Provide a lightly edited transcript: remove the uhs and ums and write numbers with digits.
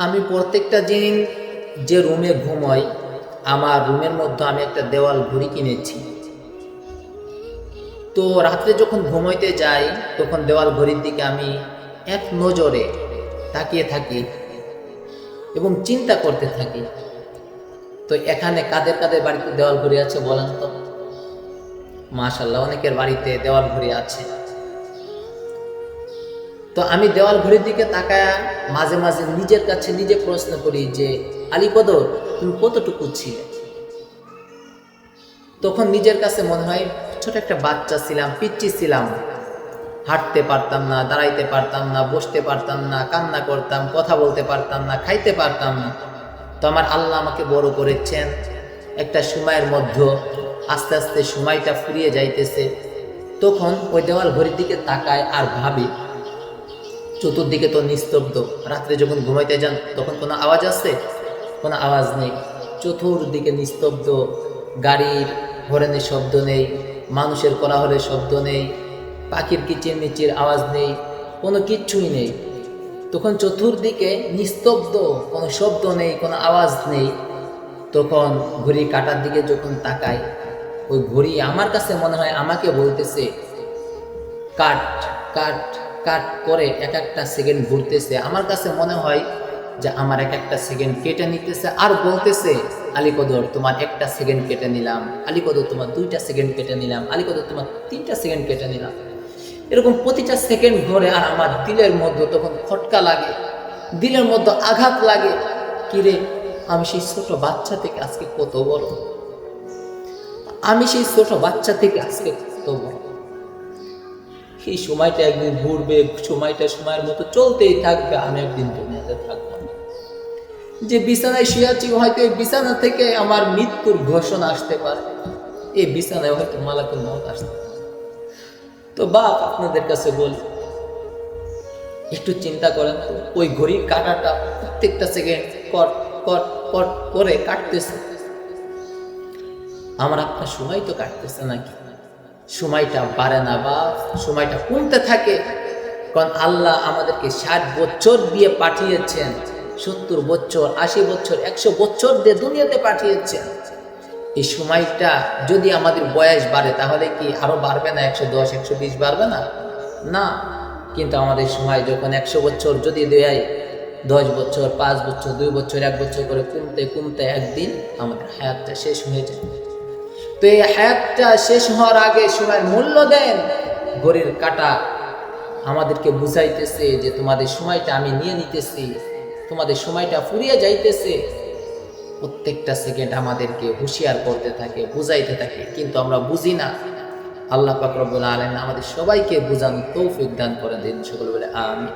আমি প্রত্যেকটা দিন যে রুমে ঘুমাই, আমার রুমের মধ্যে আমি একটা দেওয়াল ঘড়ি কিনেছি। তো রাত্রে যখন ঘুমাইতে যাই তখন দেওয়াল ঘড়ির দিকে আমি এক নজরে তাকিয়ে থাকি এবং চিন্তা করতে থাকি। তো এখানে কাদের কাদের বাড়িতে দেওয়াল ঘড়ি আছে বলেন তো? মাশাআল্লাহ, অনেকের বাড়িতে দেওয়াল ঘড়ি আছে। তো আমি দেওয়াল ঘড়ির দিকে তাকায় মাঝে মাঝে নিজের কাছে নিজে প্রশ্ন করি যে আলী কদর, তুমি কতটুকু ছিলে? তখন নিজের কাছে মনে হয় ছোট একটা বাচ্চা ছিলাম, পিচ্চি ছিলাম, হাঁটতে পারতাম না, দাঁড়াইতে পারতাম না, বসতে পারতাম না, কান্না করতাম, কথা বলতে পারতাম না, খাইতে পারতাম না। তো আমার আল্লাহ আমাকে বড় করেছেন। একটা সময়ের মধ্যে আস্তে আস্তে সময়টা ফুরিয়ে যাইতেছে। তখন ওই দেওয়াল ঘড়ির দিকে তাকায় আর ভাবি, চতুর্দিকে তো নিস্তব্ধ। রাত্রে যখন ঘুমাইতে যান তখন কোনো আওয়াজ আছে? কোনো আওয়াজ নেই। চতুর্দিকে নিস্তব্ধ, গাড়ির হরেনের শব্দ নেই, মানুষের কোলাহলের শব্দ নেই, পাখির কিচিরমিচির আওয়াজ নেই, কোনো কিচ্ছুই নেই। তখন চতুর্দিকে নিস্তব্ধ, কোনো শব্দ নেই, কোনো আওয়াজ নেই। তখন ঘড়ি কাটার দিকে যখন তাকাই, ওই ঘড়ি আমার কাছে মনে হয় আমাকে বলতেছে কাট কাট কাট করে এক একটা সেকেন্ড ঘুরতেছে। আমার কাছে মনে হয় যে আমার এক একটা সেকেন্ড কেটে নিতেছে আর বলতেছে, আলী কদর তোমার একটা সেকেন্ড কেটে নিলাম, আলী কদর তোমার 2টা সেকেন্ড কেটে নিলাম, আলী কদর তোমার 3টা সেকেন্ড কেটে নিলাম। এরকম প্রতিটা সেকেন্ড ধরে আর আমার দিলের মধ্যে তখন খটকা লাগে, দিলের মধ্যে আঘাত লাগে। কিরে, আমি সেই ছোট বাচ্চা থেকে আজকে কত বড়, আমি সেই ছোট বাচ্চা থেকে আজকে কত বড়। এই সময়টা একদিন ঘুরবে, সময়টা সময়ের মতো চলতেই থাকবে, আমি একদিন দুনিয়াতে থাকবো না। যে বিছানায় শুয়েছি, হয়তো এই বিছানা থেকে আমার মৃত্যুর ঘোষণা আসতে পারে, এই বিছানায় হয়তো মালাকুল মউত আসতে পারে। তো বাপ, আপনাদের কাছে বলি, একটু চিন্তা করেন তো, ওই ঘড়ির কাঁটাটা প্রত্যেকটা সেকেন্ড কট কট কট করে কাটতেছে। আমার আপনার সময় তো কাটতেছে নাকি? সময়টা বাড়ে না বা সময়টা কমতে থাকে? কারণ আল্লাহ আমাদেরকে 60 বছর দিয়ে পাঠিয়েছেন, 70 বছর, 80 বছর, 100 বছর দিয়ে দুনিয়াতে পাঠিয়েছেন। এই সময়টা যদি আমাদের বয়স বাড়ে তাহলে কি আরো বাড়বে না? 110, 120 বাড়বে না? না। কিন্তু আমাদের সময় যখন 100 বছর যদি দেয়, 10 বছর, 5 বছর, 2 বছর, 1 বছর করে কমতে কমতে একদিন আমাদের হায়াতটা শেষ হয়ে যায়। তো এই হায়াতটা শেষ হওয়ার আগে সময়ের মূল্য দেন। ঘড়ির কাঁটা আমাদেরকে বুঝাইতেছে যে তোমাদের সময়টা আমি নিয়ে নিতেছি, তোমাদের সময়টা ফুরিয়ে যাইতেছে। প্রত্যেকটা সেকেন্ড আমাদেরকে হুঁশিয়ার করতে থাকে, বুঝাইতে থাকে, কিন্তু আমরা বুঝি না। আল্লাহ পাক রব্বুল আলামিন আমাদের সবাইকে বুঝানোর তৌফিক দান করে দিন। সকলে বলে আমিন।